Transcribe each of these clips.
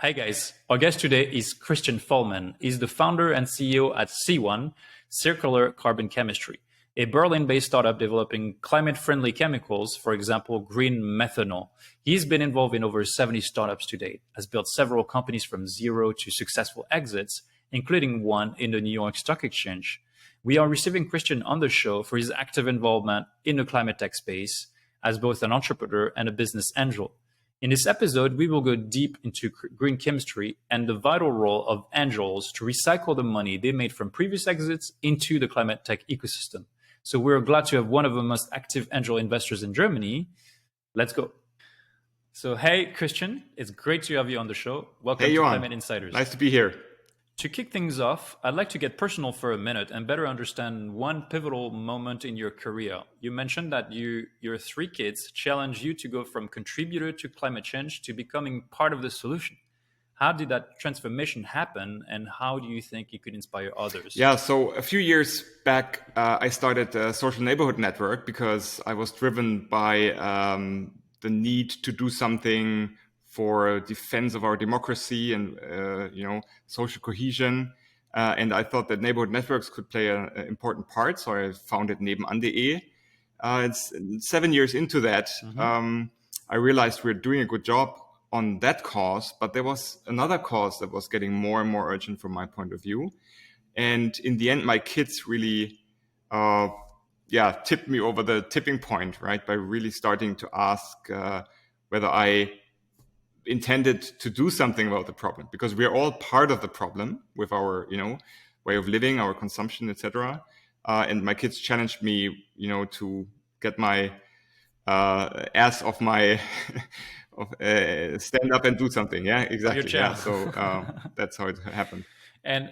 Hi guys, our guest today is Christian Vollmann. He's the founder and CEO at C1, Circular Carbon Chemistry, a Berlin-based startup developing climate-friendly chemicals, for example, green methanol. He's been involved in over 70 startups to date, has built several companies from zero to successful exits, including one in the New York Stock Exchange. We are receiving Christian on the show for his active involvement in the climate tech space as both an entrepreneur and a business angel. In this episode, we will go deep into green chemistry and the vital role of angels to recycle the money they made from previous exits into the climate tech ecosystem. So we're glad to have one of the most active angel investors in Germany. Let's go. So, hey, Christian, it's great to have you on the show. Welcome Hey, to Johan. Climate Insiders. Nice to be here. To kick things off, I'd like to get personal for a minute and better understand one pivotal moment in your career. You mentioned that your three kids challenged you to go from contributor to climate change to becoming part of the solution. How did that transformation happen, and how do you think it could inspire others? Yeah, so a few years back, I started a social neighborhood network because I was driven by the need to do something for defense of our democracy and social cohesion. And I thought that neighborhood networks could play an important part. So I founded nebenan.de. It's 7 years into that. I realized we're doing a good job on that cause, but there was another cause that was getting more and more urgent from my point of view. And in the end, my kids really tipped me over the tipping point, right? By really starting to ask whether I intended to do something about the problem, because we're all part of the problem with our, way of living, our consumption, etc. And my kids challenged me, to get my ass off my stand up and do something. Yeah, exactly. Yeah, so that's how it happened. And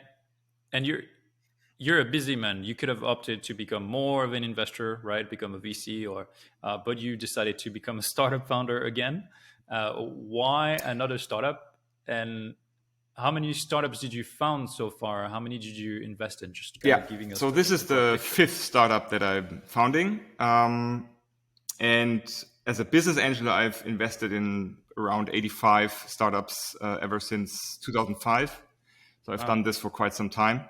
you're a busy man. You could have opted to become more of an investor, right? Become a VC, but you decided to become a startup founder again. Why another startup? And how many startups did you found so far? How many did you invest in? Just kind of giving us. So this is the fifth startup that I'm founding. And as a business angel, I've invested in around 85 startups ever since 2005. So I've done this for quite some time.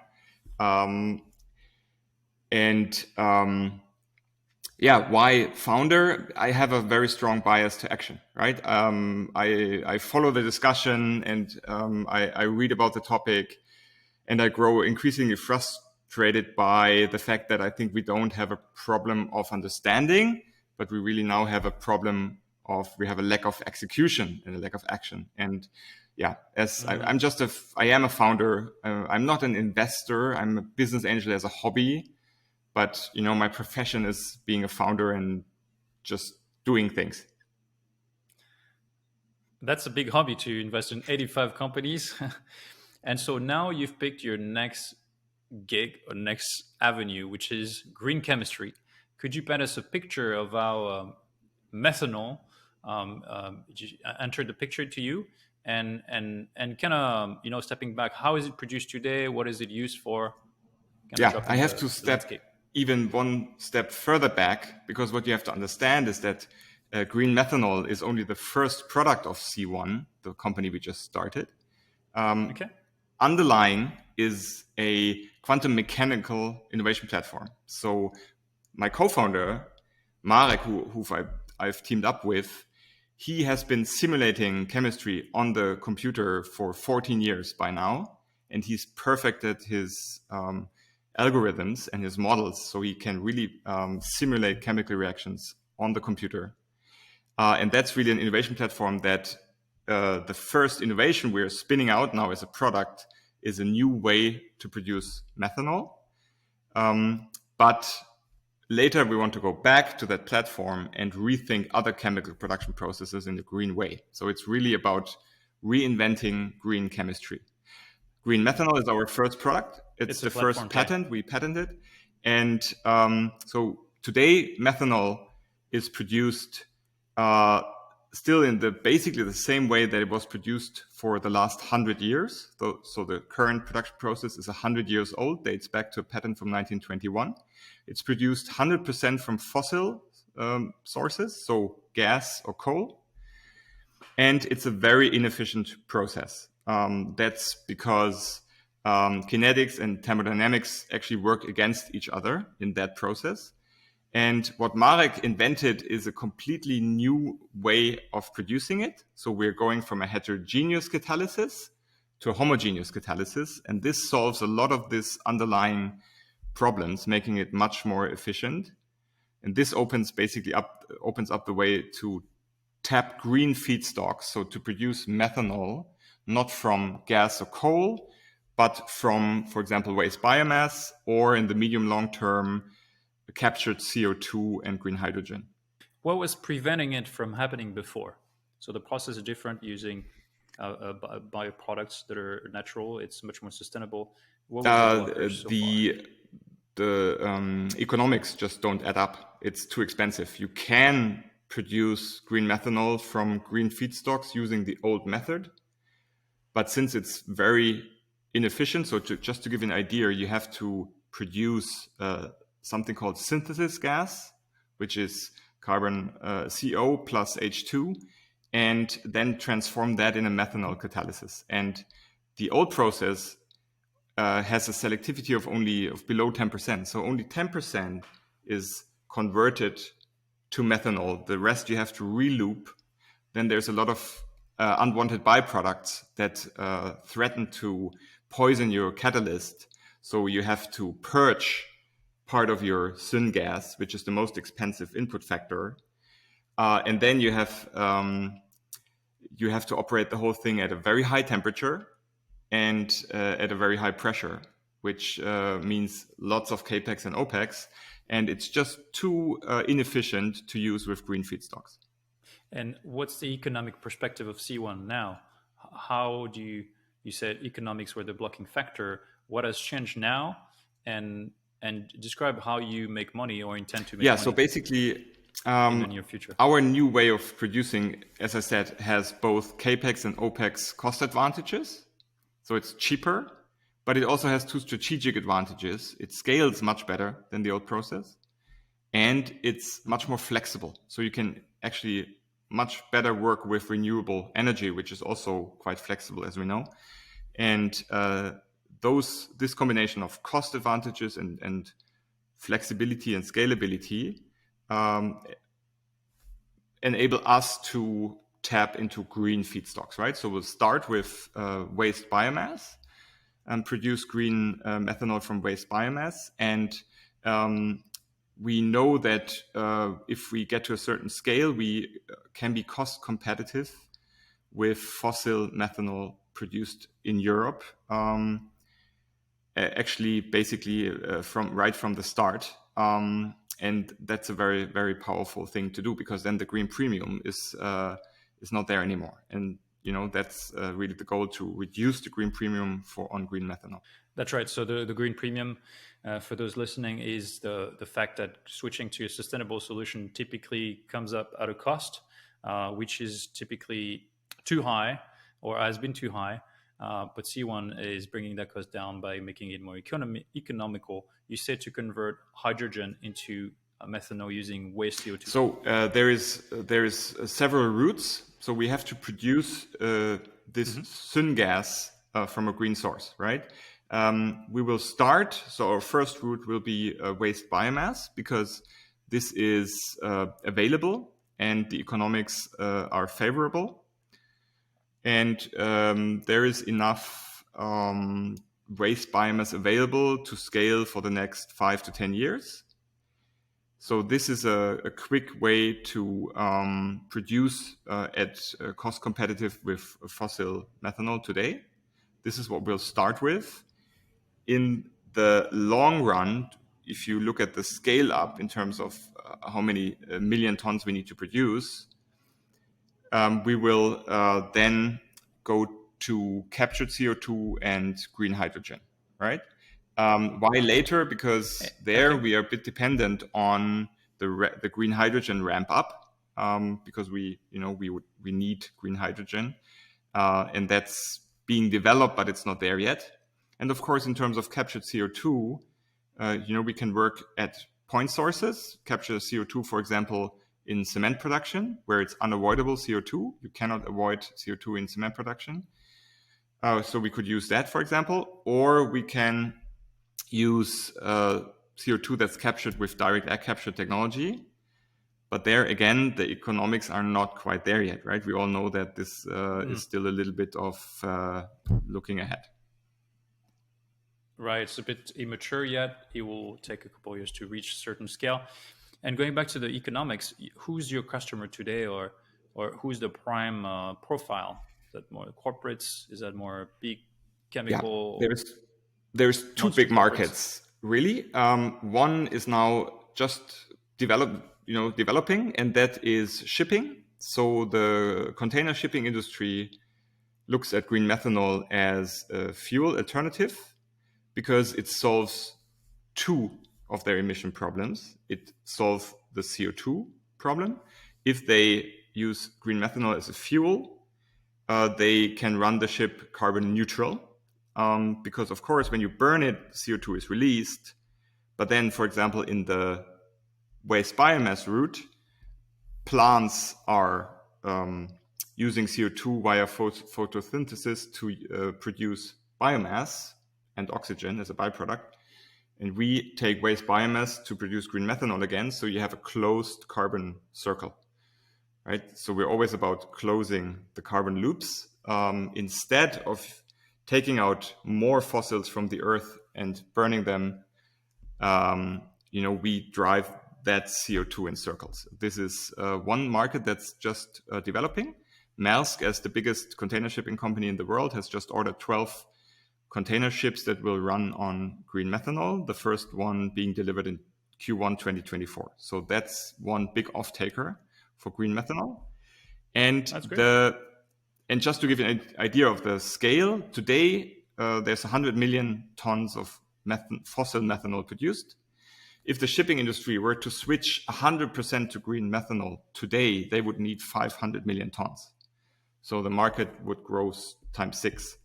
Why founder? I have a very strong bias to action, right? I follow the discussion and I read about the topic, and I grow increasingly frustrated by the fact that I think we don't have a problem of understanding, but we really now have a problem of, we have a lack of execution and a lack of action. And I am a founder. I'm not an investor. I'm a business angel as a hobby. But, my profession is being a founder and just doing things. That's a big hobby, to invest in 85 companies. And so now you've picked your next gig or next avenue, which is green chemistry. Could you paint us a picture of how methanol entered the picture to you? And kind of, stepping back, how is it produced today? What is it used for? I have to step even one step further back, because what you have to understand is that green methanol is only the first product of C1, the company we just started. Underlying is a quantum mechanical innovation platform. So my co-founder, Marek, who I've teamed up with, he has been simulating chemistry on the computer for 14 years by now, and he's perfected his algorithms and his models, so he can really simulate chemical reactions on the computer. And that's really an innovation platform that the first innovation we're spinning out now as a product is a new way to produce methanol. But later we want to go back to that platform and rethink other chemical production processes in a green way. So it's really about reinventing green chemistry. Green methanol is our first product. It's the first patent. We patented. And so today, methanol is produced still in basically the same way that it was produced for the last 100 years. So the current production process is 100 years old, dates back to a patent from 1921. It's produced 100% from fossil sources, so gas or coal. And it's a very inefficient process. That's because kinetics and thermodynamics actually work against each other in that process. And what Marek invented is a completely new way of producing it. So we're going from a heterogeneous catalysis to a homogeneous catalysis. And this solves a lot of this underlying problems, making it much more efficient. And this opens up the way to tap green feedstocks. So to produce methanol, not from gas or coal, but from, for example, waste biomass, or in the medium long term, captured CO2 and green hydrogen. What was preventing it from happening before? So the process is different using bioproducts that are natural. It's much more sustainable. What was the blockers so far? The economics just don't add up. It's too expensive. You can produce green methanol from green feedstocks using the old method, but since it's very inefficient, so just to give you an idea, you have to produce something called synthesis gas, which is carbon CO plus H2, and then transform that in a methanol catalysis. And the old process has a selectivity of below 10%. So only 10% is converted to methanol. The rest you have to reloop. Then there's a lot of unwanted byproducts that threaten to poison your catalyst. So you have to purge part of your syngas, which is the most expensive input factor. And then you have to operate the whole thing at a very high temperature and at a very high pressure, which means lots of capex and opex, and it's just too inefficient to use with green feedstocks. And what's the economic perspective of C1 now? How do you said economics were the blocking factor? What has changed now? And describe how you make money or intend to make money. So basically, in the near future. Our new way of producing, as I said, has both capex and opex cost advantages. So it's cheaper, but it also has two strategic advantages. It scales much better than the old process, and it's much more flexible. So you can actually much better work with renewable energy, which is also quite flexible, as we know. And this combination of cost advantages and flexibility and scalability enable us to tap into green feedstocks, right? So we'll start with waste biomass and produce green methanol from waste biomass. And we know that if we get to a certain scale, we can be cost competitive with fossil methanol produced in Europe. Actually, basically right from the start. And that's a very, very powerful thing to do, because then the green premium is not there anymore. And that's really the goal, to reduce the green premium on green methanol. That's right. So the green premium, for those listening, is the fact that switching to a sustainable solution typically comes up at a cost, which is typically too high or has been too high. But C1 is bringing that cost down by making it more economical. You said to convert hydrogen into methanol using waste CO2. So there is several routes. So we have to produce this syngas from a green source, right? We will start. So our first route will be waste biomass, because this is available and the economics are favorable. And there is enough waste biomass available to scale for the next 5 to 10 years. So this is a quick way to produce at cost competitive with fossil methanol today. This is what we'll start with. In the long run, if you look at the scale up in terms of how many million tons we need to produce, we will then go to captured CO2 and green hydrogen, right? Why later? Because there we are a bit dependent on the green hydrogen ramp up, because we need green hydrogen, and that's being developed, but it's not there yet. And of course, in terms of captured CO2, we can work at point sources. Capture CO2, for example, in cement production, where it's unavoidable CO2. You cannot avoid CO2 in cement production. So we could use that, for example, or we can use CO2 that's captured with direct air capture technology. But there again, the economics are not quite there yet, right? We all know that this is still a little bit of looking ahead. Right, it's a bit immature yet. It will take a couple of years to reach a certain scale. And going back to the economics, who's your customer today, or who's the prime profile? Is that more corporates? Is that more big chemical? Yeah, there's two big markets really. One is now just developing, and that is shipping. So the container shipping industry looks at green methanol as a fuel alternative because it solves two of their emission problems. It solves the CO2 problem. If they use green methanol as a fuel, they can run the ship carbon neutral. Because of course, when you burn it, CO2 is released. But then, for example, in the waste biomass route, plants are using CO2 via photosynthesis to produce biomass and oxygen as a byproduct. And we take waste biomass to produce green methanol again. So you have a closed carbon circle, right? So we're always about closing the carbon loops. Instead of taking out more fossils from the earth and burning them, we drive that CO2 in circles. This is one market that's just developing. Maersk, as the biggest container shipping company in the world, has just ordered 12 container ships that will run on green methanol, the first one being delivered in Q1 2024. So that's one big off-taker for green methanol. And just to give you an idea of the scale, today there's 100 million tons of fossil methanol produced. If the shipping industry were to switch 100% to green methanol today, they would need 500 million tons. So the market would grow times 6.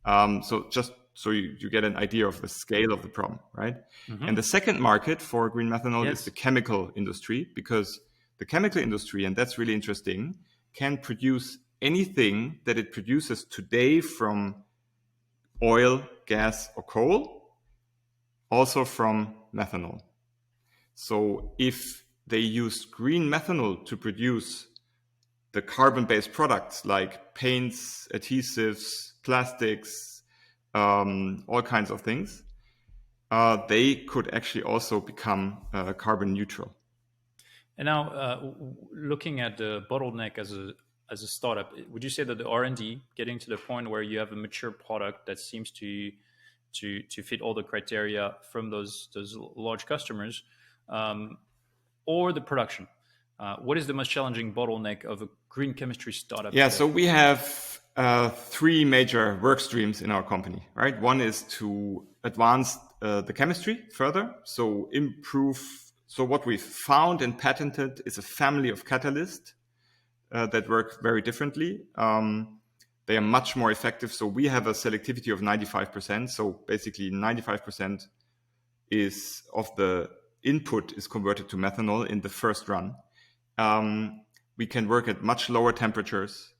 So just so you get an idea of the scale of the problem, right? Mm-hmm. And the second market for green methanol is the chemical industry, because the chemical industry, and that's really interesting, can produce anything that it produces today from oil, gas, or coal, also from methanol. So if they use green methanol to produce the carbon-based products like paints, adhesives, plastics, all kinds of things, they could actually also become carbon neutral. And now, looking at the bottleneck as a startup, would you say that the R&D getting to the point where you have a mature product that seems to fit all the criteria from those large customers, or the production? What is the most challenging bottleneck of a green chemistry startup? Yeah, so we have 3 major work streams in our company, right? One is to advance the chemistry further, so improve. So what we've found and patented is a family of catalysts that work very differently. They are much more effective. So we have a selectivity of 95%. So basically 95% of the input is converted to methanol in the first run. We can work at much lower temperatures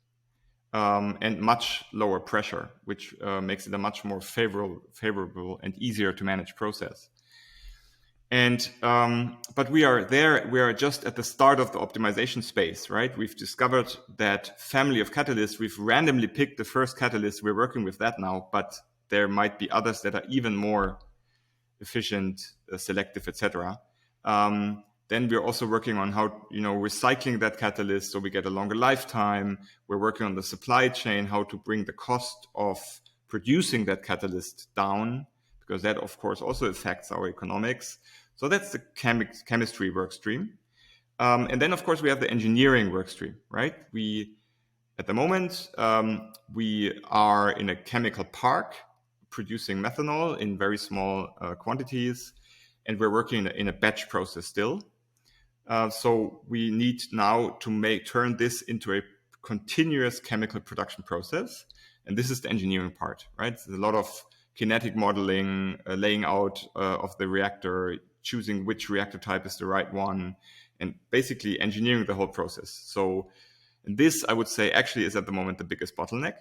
and much lower pressure, which makes it a much more favorable and easier to manage process. And but we are just at the start of the optimization space, right? We've discovered that family of catalysts. We've randomly picked the first catalyst. We're working with that now, but there might be others that are even more efficient, selective, etc. Then we're also working on how, recycling that catalyst so we get a longer lifetime. We're working on the supply chain, how to bring the cost of producing that catalyst down, because that, of course, also affects our economics. So that's the chemistry work stream. And then, of course, we have the engineering work stream, right? At the moment, we are in a chemical park producing methanol in very small quantities, and we're working in a batch process still. So we need now to turn this into a continuous chemical production process. And this is the engineering part, right? There's a lot of kinetic modeling, laying out of the reactor, choosing which reactor type is the right one, and basically engineering the whole process. So this, I would say, actually is at the moment the biggest bottleneck.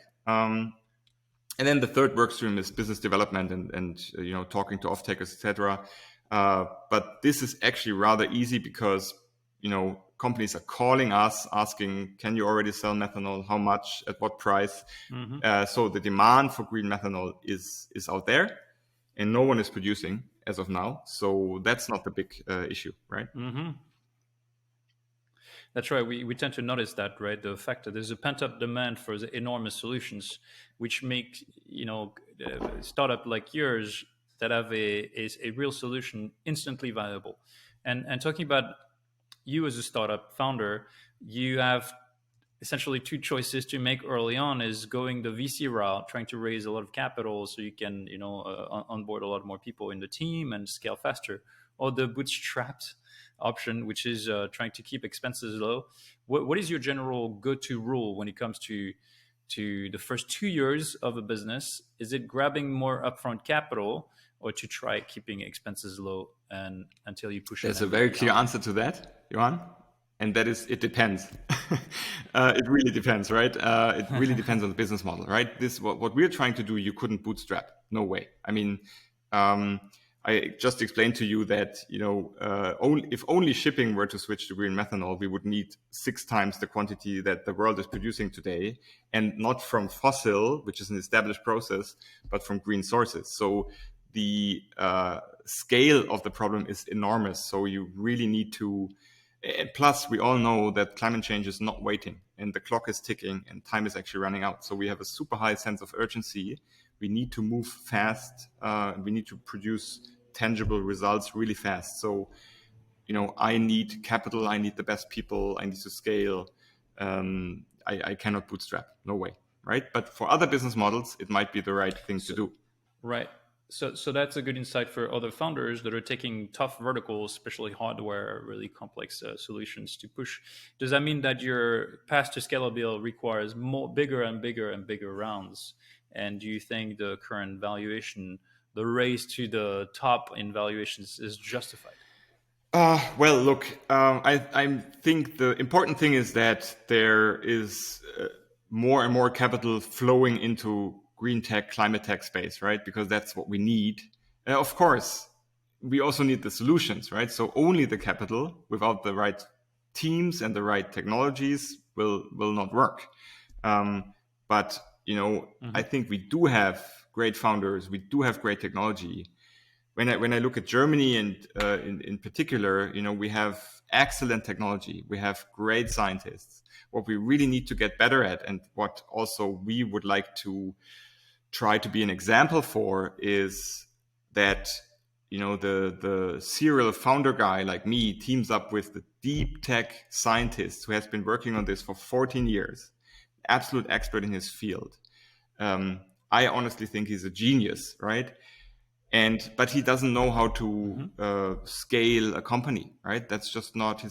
And then the third work stream is business development and talking to off-takers, etc. But this is actually rather easy because companies are calling us asking, can you already sell methanol? How much? At what price? So the demand for green methanol is out there, and no one is producing as of now. So that's not the big issue, right? That's right. We tend to notice that, right? The fact that there's a pent-up demand for the enormous solutions, which make a startup like yours that have a real solution instantly viable. And talking about you as a startup founder, you have essentially two choices to make early on: is going the VC route, trying to raise a lot of capital so you can onboard a lot more people in the team and scale faster, or the bootstrapped option, which is trying to keep expenses low. What is your general go-to rule when it comes to the first 2 years of a business? Is it grabbing more upfront capital, or to try keeping expenses low and until you push? There's a very clear answer to that, Johan, and that is, it depends. It really depends, right? It really depends on the business model, right? This what we're trying to do, you couldn't bootstrap. No way. I mean, I just explained to you that if only shipping were to switch to green methanol, we would need 6 times the quantity that the world is producing today, and not from fossil, which is an established process, but from green sources. So the scale of the problem is enormous. So you really need to. Plus, we all know that climate change is not waiting, and the clock is ticking, and time is actually running out. So we have a super high sense of urgency. We need to move fast. We need to produce tangible results really fast. So, I need capital. I need the best people. I need to scale. I cannot bootstrap. No way, right? But for other business models, it might be the right thing to do. Right. So that's a good insight for other founders that are taking tough verticals, especially hardware, really complex solutions to push. Does that mean that your path to scalability requires bigger and bigger and bigger rounds? And do you think the current valuation, the race to the top in valuations, is justified? Well, look, I think the important thing is that there is more and more capital flowing into green tech, climate tech space, right? Because that's what we need. Of course, we also need the solutions, right? So only the capital without the right teams and the right technologies will not work. But I think we do have great founders. We do have great technology. When I look at Germany and in particular, we have excellent technology. We have great scientists. What we really need to get better at, and what also we would like to try to be an example for, is that the serial founder guy like me teams up with the deep tech scientist who has been working on this for 14 years, absolute expert in his field. I honestly think he's a genius, right? But he doesn't know how to scale a company, right? That's just not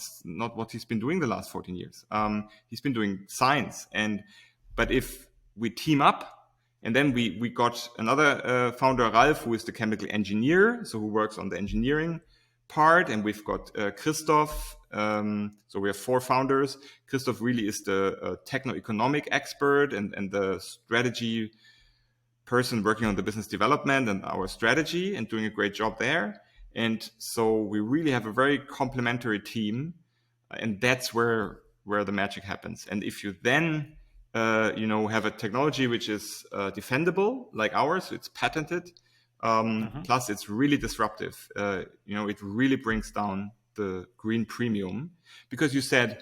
what he's been doing the last 14 years. He's been doing science, but if we team up, and then we got another founder, Ralf, who is the chemical engineer, so who works on the engineering part, and we've got Christoph. So we have 4 founders. Christoph really is the techno-economic expert and the strategy person working on the business development and our strategy, and doing a great job there. And so we really have a very complementary team, and that's where the magic happens. And if you then have a technology which is defendable like ours, it's patented, plus it's really disruptive, it really brings down the green premium, because you said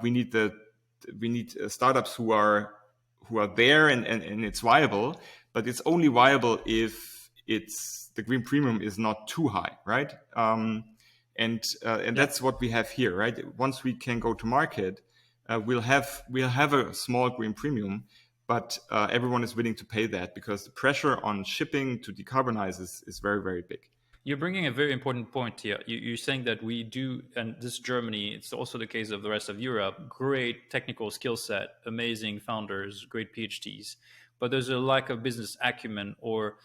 we need startups who are there and it's viable, but it's only viable if the green premium is not too high, right? And that's what we have here, right? Once we can go to market, we'll have a small green premium, but everyone is willing to pay that because the pressure on shipping to decarbonize is very, very big. You're bringing a very important point here. You're saying that we do, and this Germany, it's also the case of the rest of Europe, great technical skill set, amazing founders, great PhDs, but there's a lack of business acumen or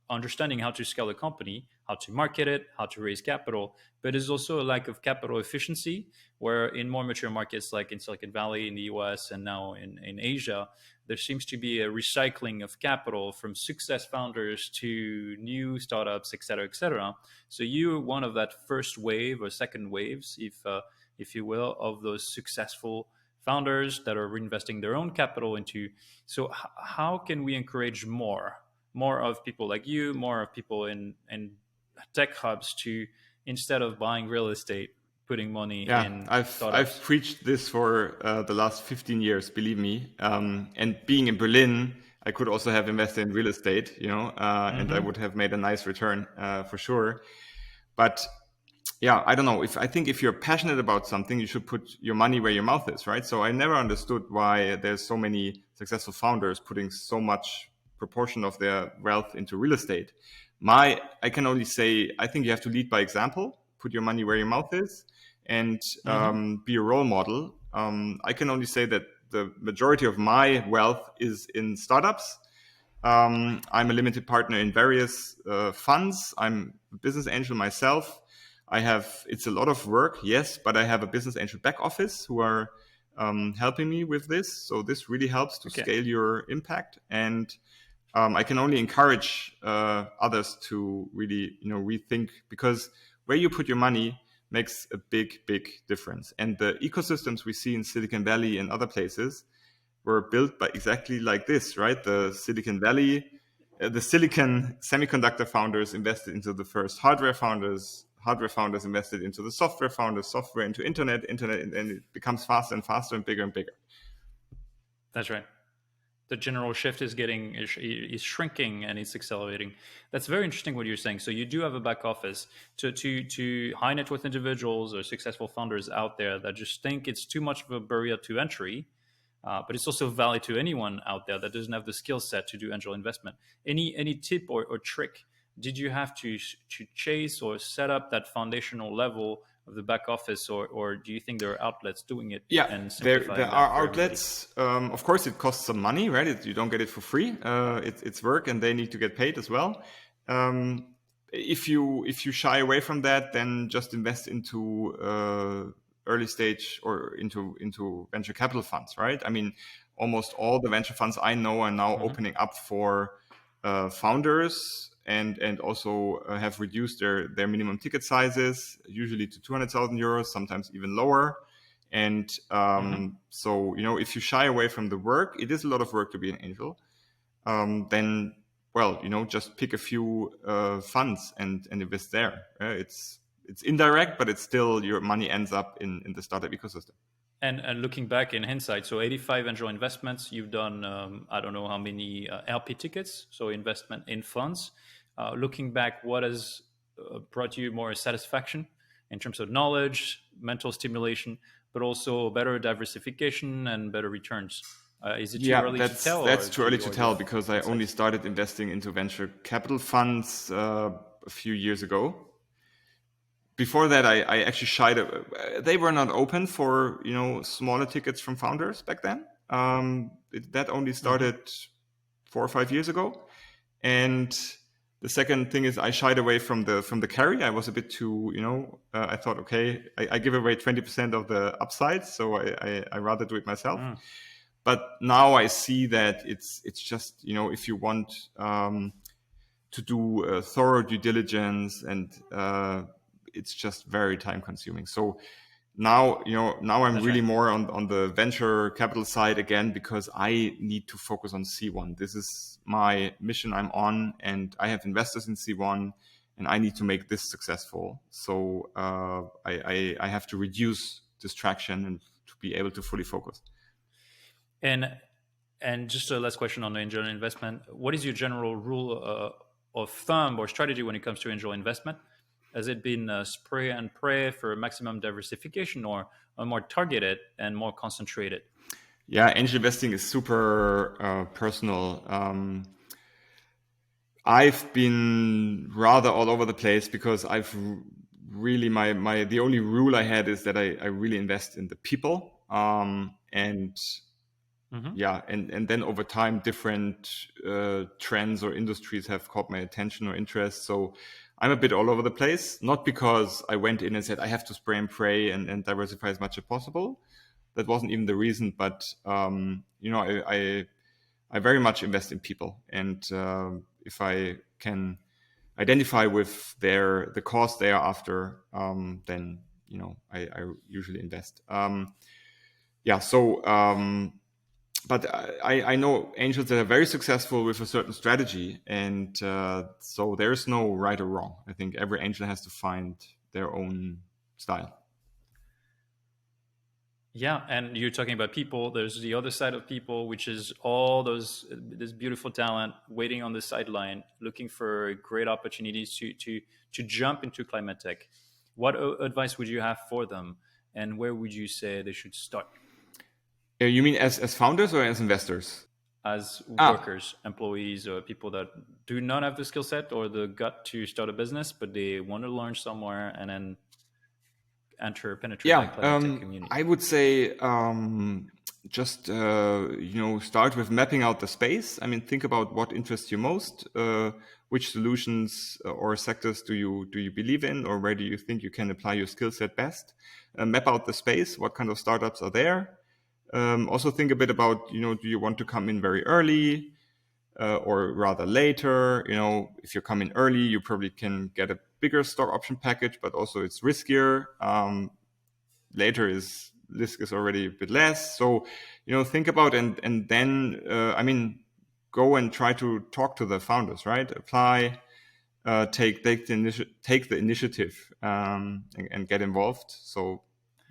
understanding how to scale a company, how to market it, how to raise capital. But there's also a lack of capital efficiency, where in more mature markets like in Silicon Valley, in the US, and now in Asia, there seems to be a recycling of capital from success founders to new startups, et cetera, et cetera. So you're one of that first wave or second waves, if you will, of those successful founders that are reinvesting their own capital into. So how can we encourage more of people like you, more of people in tech hubs to, instead of buying real estate, putting money Yeah, in I've startups? preached this for the last 15 years, believe me. And being in Berlin, I could also have invested in real estate, and I would have made a nice return for sure. But yeah, I don't know. I think if you're passionate about something, you should put your money where your mouth is, right? So I never understood why there's so many successful founders putting so much proportion of their wealth into real estate. I can only say, I think you have to lead by example, put your money where your mouth is, and be a role model. I can only say that the majority of my wealth is in startups. I'm a limited partner in various funds. I'm a business angel myself. It's a lot of work, yes, but I have a business angel back office who are helping me with this. So this really helps to scale your impact. And I can only encourage others to really, rethink, because where you put your money makes a big, big difference. And the ecosystems we see in Silicon Valley and other places were built by exactly like this, right? The Silicon Valley, the silicon semiconductor founders invested into the first hardware founders invested into the software founders, software into internet, and it becomes faster and faster and bigger and bigger. That's right. The general shift is shrinking and it's accelerating. That's very interesting what you're saying. So you do have a back office to high net worth individuals or successful founders out there that just think it's too much of a barrier to entry. But it's also valid to anyone out there that doesn't have the skill set to do angel investment. Any tip or trick did you have to chase or set up that foundational level of the back office, or do you think there are outlets doing it? Yeah, and there simplifying are outlets. Of course, it costs some money, right? You don't get it for free. It's work, and they need to get paid as well. If you shy away from that, then just invest into early stage or into venture capital funds, right? I mean, almost all the venture funds I know are now opening up for founders, and also have reduced their minimum ticket sizes, usually to 200,000 euros, sometimes even lower. And so, if you shy away from the work, it is a lot of work to be an angel. Then, just pick a few funds and invest there. It's indirect, but it's still, your money ends up in the startup ecosystem. And looking back in hindsight, so 85 angel investments, you've done, I don't know how many LP tickets, so investment in funds. Looking back, what has brought you more satisfaction in terms of knowledge, mental stimulation, but also better diversification and better returns? Is it too early to tell? That's too early to tell, because I only started investing into venture capital funds a few years ago. Before that, I actually shied. They were not open for smaller tickets from founders back then. That only started 4 or 5 years ago. And the second thing is, I shied away from the carry. I was a bit too, I thought, okay, I give away 20% of the upside, so I rather do it myself. But now I see that it's just, if you want to do thorough due diligence, and it's just very time consuming. So now I'm That's really right. more on the venture capital side again, because I need to focus on C1. This is my mission I'm on, and I have investors in C1, and I need to make this successful. So I have to reduce distraction and to be able to fully focus. And just a last question on angel investment. What is your general rule of thumb or strategy when it comes to angel investment? Has it been spray and pray for maximum diversification, or more targeted and more concentrated? Yeah, angel investing is super personal. I've been rather all over the place, because I've really the only rule I had is that I really invest in the people, and then over time, different trends or industries have caught my attention or interest. So I'm a bit all over the place, not because I went in and said I have to spray and pray and diversify as much as possible. That wasn't even the reason, but I very much invest in people, and if I can identify with the cause they are after, then I usually invest. But I know angels that are very successful with a certain strategy, and so there's no right or wrong. I think every angel has to find their own style. Yeah, and you're talking about people. There's the other side of people, which is all this beautiful talent waiting on the sideline, looking for great opportunities to jump into climate tech. What advice would you have for them, and where would you say they should start? You mean as founders or as investors? As workers, employees, or people that do not have the skill set or the gut to start a business, but they want to learn somewhere and then penetrate that climate tech community? I would say just start with mapping out the space. I mean, think about what interests you most. Which solutions or sectors do you believe in, or where do you think you can apply your skill set best? Map out the space. What kind of startups are there? Also think a bit about, do you want to come in very early or rather later? If you come in early, you probably can get a bigger stock option package, but also it's riskier. Later risk is already a bit less. So, think about and then, go and try to talk to the founders, right? Apply, take the initiative and get involved. So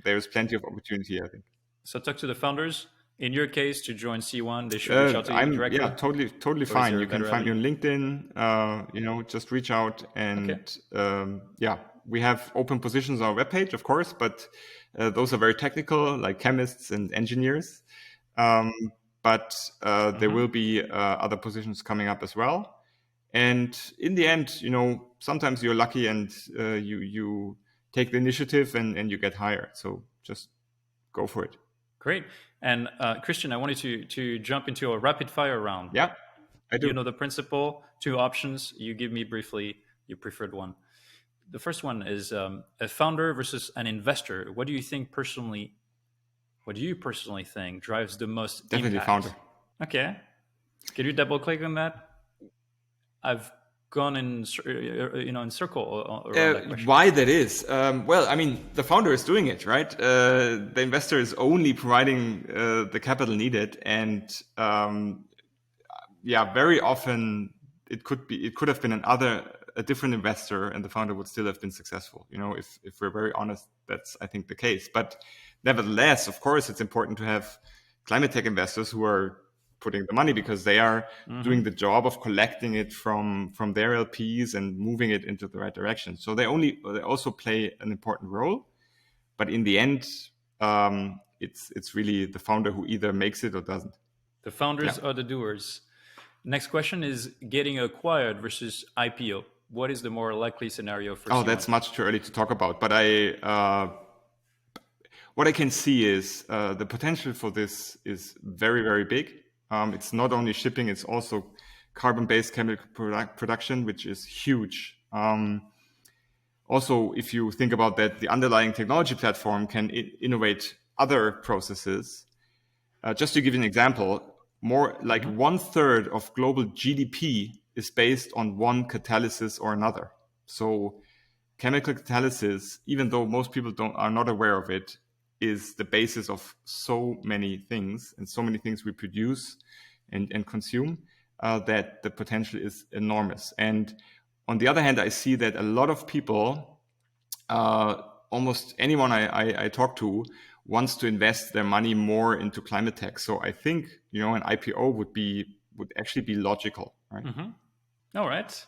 there's plenty of opportunity, I think. So talk to the founders. In your case, to join C1, they should reach out to you directly. Yeah, totally fine. You can find me on LinkedIn. Just reach out and we have open positions on our webpage, of course, but those are very technical, like chemists and engineers. But there will be other positions coming up as well. And in the end, sometimes you're lucky and you take the initiative and you get hired. So just go for it. Great. And Christian, I wanted to jump into a rapid fire round. Yeah, I do. You know the principle, 2 options. You give me briefly your preferred one. The first one is a founder versus an investor. What do you personally think drives the most Definitely impact? founder. Okay. Can you double click on that? I've gone in circle around that question. Why that is? Well, I mean, the founder is doing it, right? The investor is only providing the capital needed, and very often it could have been a different investor, and the founder would still have been successful. If we're very honest, that's I think the case. But nevertheless, of course, it's important to have climate tech investors who are putting the money, because they are doing the job of collecting it from their LPs and moving it into the right direction. So they also play an important role, but in the end, it's really the founder who either makes it or doesn't. The founders are the doers. Next question is getting acquired versus IPO. What is the more likely scenario for C1? That's much too early to talk about, but what I can see is the potential for this is very, very big. It's not only shipping, it's also carbon-based chemical production, which is huge. Also, if you think about that, the underlying technology platform can innovate other processes. Just to give you an example, more like 1/3 of global GDP is based on one catalysis or another. So chemical catalysis, even though most people are not aware of it, is the basis of so many things and so many things we produce and consume, that the potential is enormous. And on the other hand, I see that a lot of people, almost anyone I talk to, wants to invest their money more into climate tech. So I think an IPO would actually be logical, right? All right,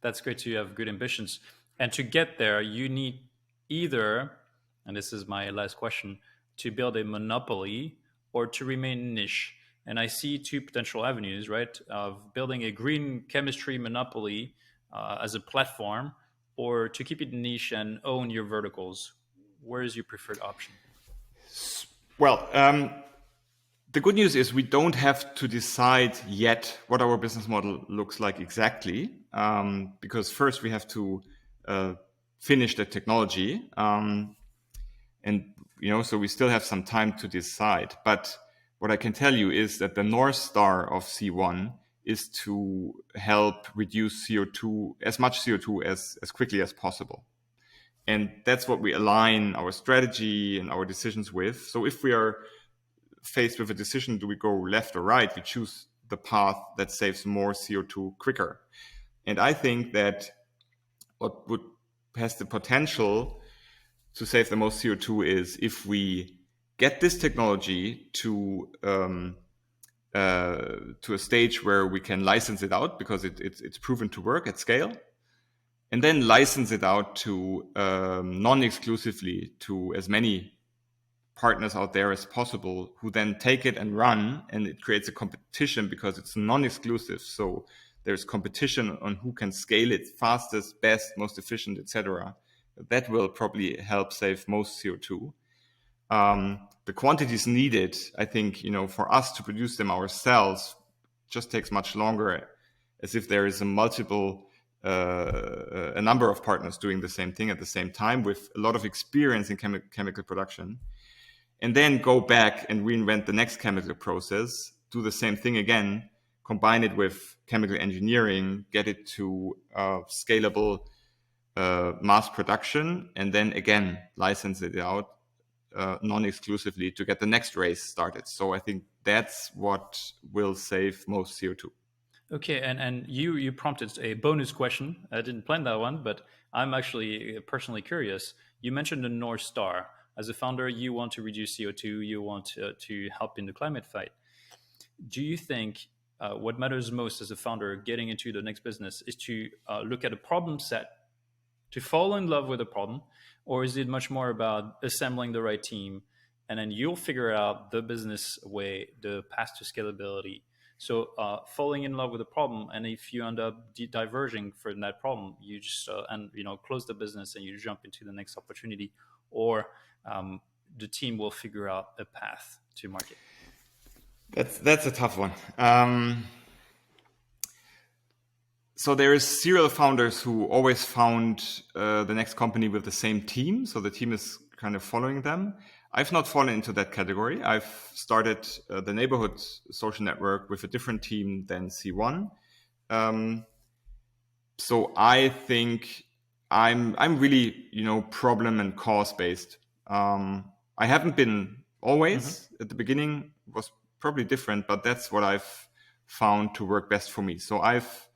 that's great to have good ambitions. And to get there, you need either, and this is my last question, to build a monopoly or to remain niche. And I see 2 potential avenues, right? Of building a green chemistry monopoly as a platform, or to keep it niche and own your verticals. Where is your preferred option? Well, The good news is we don't have to decide yet what our business model looks like exactly, because first we have to finish the technology, and so we still have some time to decide. But what I can tell you is that the North Star of C1 is to help reduce CO2, as much CO2 as quickly as possible. And that's what we align our strategy and our decisions with. So if we are faced with a decision, do we go left or right, we choose the path that saves more CO2 quicker. And I think that what has the potential to save the most CO2 is if we get this technology to a stage where we can license it out because it's proven to work at scale, and then license it out to non-exclusively to as many partners out there as possible, who then take it and run, and it creates a competition because it's non-exclusive. So there's competition on who can scale it fastest, best, most efficient, etc. That will probably help save most CO2. The quantities needed, I think, for us to produce them ourselves just takes much longer, as if there is a number of partners doing the same thing at the same time with a lot of experience in chemical production. And then go back and reinvent the next chemical process, do the same thing again, combine it with chemical engineering, get it to scalable mass production, and then again license it out non-exclusively to get the next race started. So I think that's what will save most CO2. Okay, and you prompted a bonus question. I didn't plan that one, but I'm actually personally curious. You mentioned the North Star. As a founder, you want to reduce CO2, you want to help in the climate fight. Do you think what matters most as a founder getting into the next business is to look at a problem set, to fall in love with a problem, or is it much more about assembling the right team and then you'll figure out the business way, the path to scalability? So falling in love with a problem, and if you end up diverging from that problem, you just close the business and you jump into the next opportunity, or the team will figure out a path to market. That's a tough one. So there is serial founders who always found the next company with the same team, so the team is kind of following them. I've not fallen into that category. I've started the neighborhood social network with a different team than C1. So I think I'm really problem and cause based. I haven't been always. At the beginning was probably different, but that's what I've found to work best for me. So I've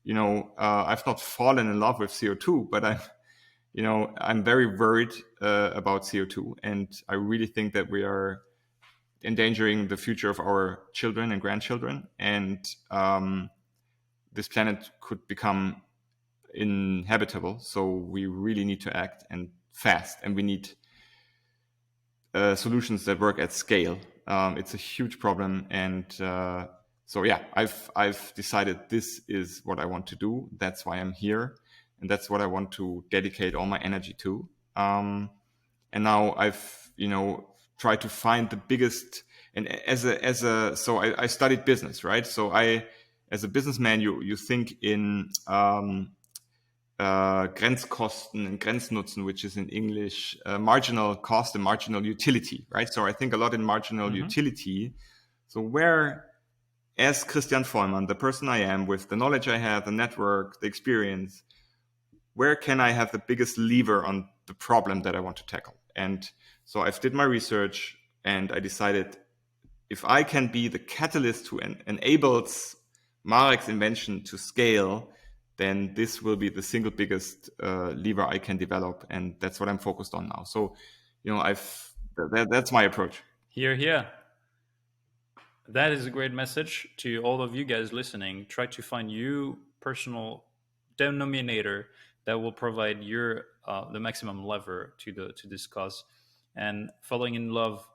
not fallen in love with CO2, but I'm very worried about CO2, and I really think that we are endangering the future of our children and grandchildren, and this planet could become inhabitable. So we really need to act, and fast, and we need solutions that work at scale. It's a huge problem, and so yeah, I've decided this is what I want to do. That's why I'm here, and that's what I want to dedicate all my energy to. And now I've tried to find the biggest. And so I studied business, right? So as a businessman, you think in Grenzkosten and Grenznutzen, which is in English marginal cost and marginal utility, right? So I think a lot in marginal utility. So where, as Christian Vollmann, the person I am, with the knowledge I have, the network, the experience, where can I have the biggest lever on the problem that I want to tackle? And so I've did my research, and I decided if I can be the catalyst who enables Marek's invention to scale, then this will be the single biggest lever I can develop, and that's what I'm focused on now. So, that's my approach. Here. That is a great message to all of you guys listening. Try to find your personal denominator that will provide your the maximum lever to this cause. And falling in love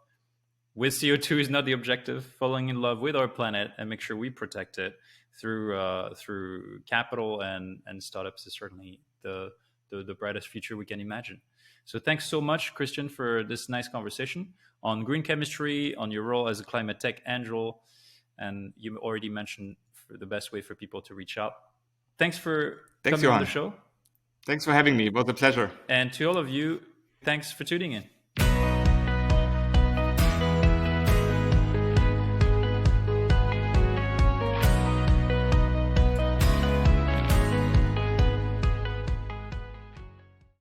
with CO2 is not the objective. Falling in love with our planet and make sure we protect it through capital and startups is certainly the the brightest future we can imagine. So thanks so much, Christian, for this nice conversation on green chemistry, on your role as a climate tech angel, and you already mentioned the best way for people to reach out. Thanks for coming on the show. Thanks for having me. It was a pleasure. And to all of you, thanks for tuning in.